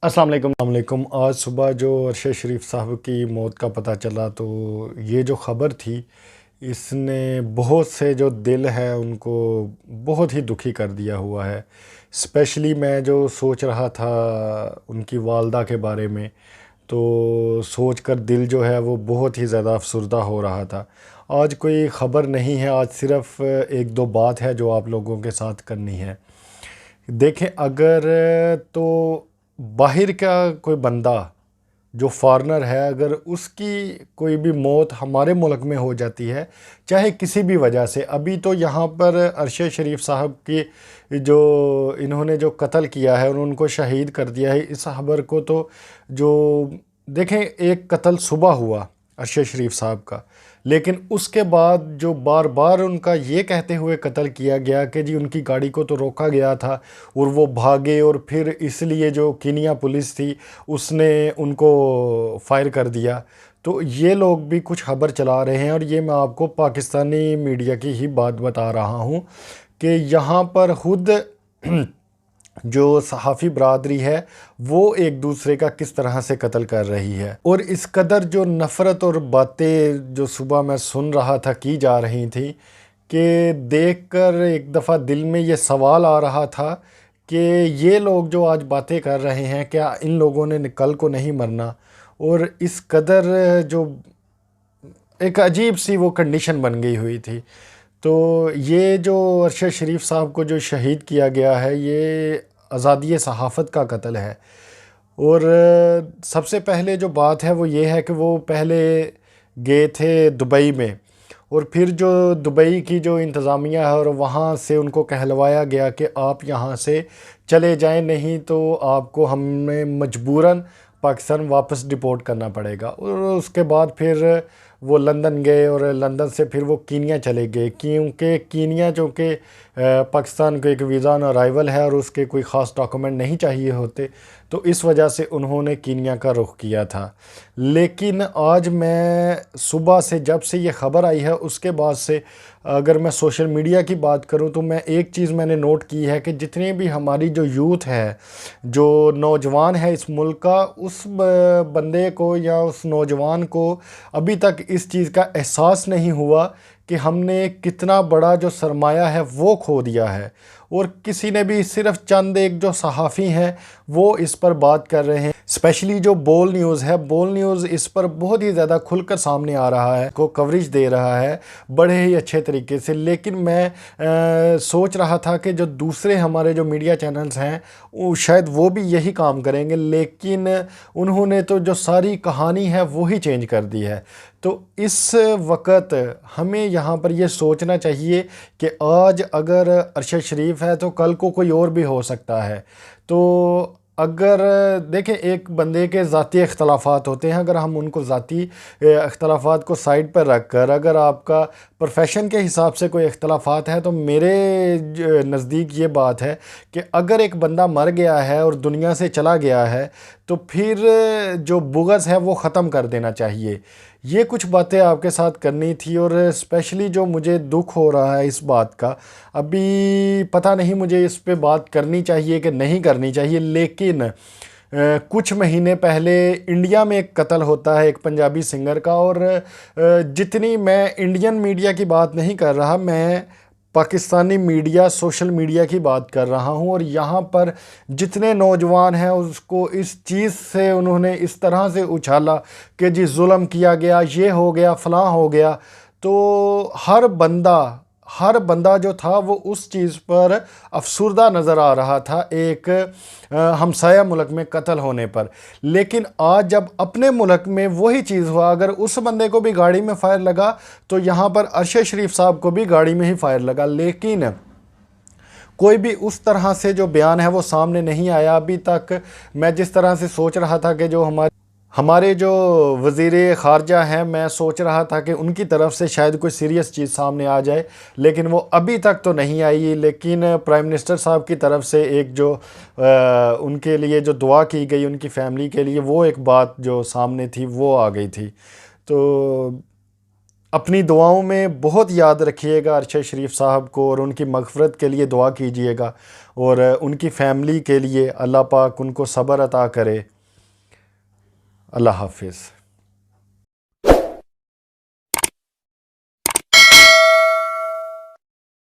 अस्सलाम वालेकुम। आज सुबह जो अरशद शरीफ साहब की मौत का पता चला तो ये जो ख़बर थी इसने बहुत से जो दिल है उनको बहुत ही दुखी कर दिया हुआ है। स्पेशली मैं जो सोच रहा था उनकी वालदा के बारे में, तो सोच कर दिल जो है वो बहुत ही ज़्यादा अफसरदा हो रहा था। आज कोई ख़बर नहीं है, आज सिर्फ़ एक दो बात है जो आप लोगों के साथ करनी है। देखें, अगर तो बाहर का कोई बंदा जो फॉरेनर है, अगर उसकी कोई भी मौत हमारे मुल्क में हो जाती है चाहे किसी भी वजह से, अभी तो यहाँ पर अरशद शरीफ साहब की जो इन्होंने जो कत्ल किया है और उनको शहीद कर दिया है, इस खबर को तो जो देखें, एक कत्ल सुबह हुआ अरशद शरीफ साहब का, लेकिन उसके बाद जो बार बार उनका ये कहते हुए कत्ल किया गया कि जी उनकी गाड़ी को तो रोका गया था और वो भागे, और फिर इसलिए जो कीनिया पुलिस थी उसने उनको फायर कर दिया। तो ये लोग भी कुछ खबर चला रहे हैं, और ये मैं आपको पाकिस्तानी मीडिया की ही बात बता रहा हूँ कि यहाँ पर खुद जो सहाफ़ी बरादरी है वो एक दूसरे का किस तरह से कत्ल कर रही है। और इस कदर जो नफ़रत और बातें जो सुबह मैं सुन रहा था की जा रही थी कि देखकर एक दफ़ा दिल में ये सवाल आ रहा था कि ये लोग जो आज बातें कर रहे हैं, क्या इन लोगों ने कल को नहीं मरना। और इस कदर जो एक अजीब सी वो कंडीशन बन गई हुई थी। तो ये जो अरशद शरीफ साहब को जो शहीद किया गया है, ये आज़ादी सहाफ़त का कत्ल है। और सबसे पहले जो बात है वो ये है कि वो पहले गए थे दुबई में, और फिर जो दुबई की जो इंतज़ामिया है और वहाँ से उनको कहलवाया गया कि आप यहाँ से चले जाएं, नहीं तो आपको हमें मजबूरन पाकिस्तान वापस डिपोर्ट करना पड़ेगा। और उसके बाद फिर वो लंदन गए, और लंदन से फिर वो कीनिया चले गए, क्योंकि कीनिया जो कि पाकिस्तान को एक वीज़ा ऑन अराइवल है और उसके कोई ख़ास डॉक्यूमेंट नहीं चाहिए होते, तो इस वजह से उन्होंने कीनिया का रुख किया था। लेकिन आज मैं सुबह से जब से ये ख़बर आई है उसके बाद से अगर मैं सोशल मीडिया की बात करूं तो मैं एक चीज़ मैंने नोट की है कि जितनी भी हमारी जो यूथ है, जो नौजवान है इस मुल्क का, उस बंदे को या उस नौजवान को अभी तक इस चीज़ का एहसास नहीं हुआ कि हमने कितना बड़ा जो सरमाया है वो खो दिया है। और किसी ने भी, सिर्फ चंद एक जो सहाफ़ी हैं वो इस पर बात कर रहे हैं। स्पेशली जो बोल न्यूज़ है, बोल न्यूज़ इस पर बहुत ही ज़्यादा खुलकर सामने आ रहा है, को कवरेज दे रहा है बड़े ही अच्छे तरीके से। लेकिन मैं सोच रहा था कि जो दूसरे हमारे जो मीडिया चैनल्स हैं वो शायद वो भी यही काम करेंगे, लेकिन उन्होंने तो जो सारी कहानी है वही चेंज कर दी है। तो इस वक्त हमें यहाँ पर ये सोचना चाहिए कि आज अगर अरशद शरीफ है तो कल को कोई और भी हो सकता है। तो अगर देखें, एक बंदे के ज़ाती इख्तलाफात होते हैं, अगर हम उनको ज़ाती इख्तलाफात को साइड पर रख कर अगर आपका प्रोफेशन के हिसाब से कोई इख्तलाफात है, तो मेरे नज़दीक ये बात है कि अगर एक बंदा मर गया है और दुनिया से चला गया है तो फिर जो बुग़्ज़ है वो ख़त्म कर देना चाहिए। ये कुछ बातें आपके साथ करनी थी, और स्पेशली जो मुझे दुख हो रहा है इस बात का, अभी पता नहीं मुझे इस पे बात करनी चाहिए कि नहीं करनी चाहिए, लेकिन कुछ महीने पहले इंडिया में एक कत्ल होता है एक पंजाबी सिंगर का। और जितनी मैं इंडियन मीडिया की बात नहीं कर रहा, मैं पाकिस्तानी मीडिया, सोशल मीडिया की बात कर रहा हूँ, और यहाँ पर जितने नौजवान हैं उसको इस चीज़ से उन्होंने इस तरह से उछाला कि जी जुल्म किया गया, ये हो गया, फ़लाँ हो गया। तो हर बंदा जो था वो उस चीज़ पर अफसुर्दा नज़र आ रहा था एक हमसाया मुल्क में कत्ल होने पर। लेकिन आज जब अपने मुल्क में वही चीज़ हुआ, अगर उस बंदे को भी गाड़ी में फायर लगा तो यहाँ पर अरशद शरीफ साहब को भी गाड़ी में ही फायर लगा, लेकिन कोई भी उस तरह से जो बयान है वो सामने नहीं आया अभी तक। मैं जिस तरह से सोच रहा था कि जो हमारे जो वज़ीर ख़ारजा हैं, मैं सोच रहा था कि उनकी तरफ से शायद कोई सीरियस चीज़ सामने आ जाए, लेकिन वो अभी तक तो नहीं आई। लेकिन प्राइम मिनिस्टर साहब की तरफ से एक जो उनके लिए जो दुआ की गई उनकी फ़ैमिली के लिए, वो एक बात जो सामने थी वो आ गई थी। तो अपनी दुआओं में बहुत याद रखिएगा अरशद शरीफ साहब को, और उनकी मग़फ़िरत के लिए दुआ कीजिएगा, और उनकी फ़ैमिली के लिए अल्लाह पाक उनको सब्र अता करे। अल्लाह हाफ़िज़।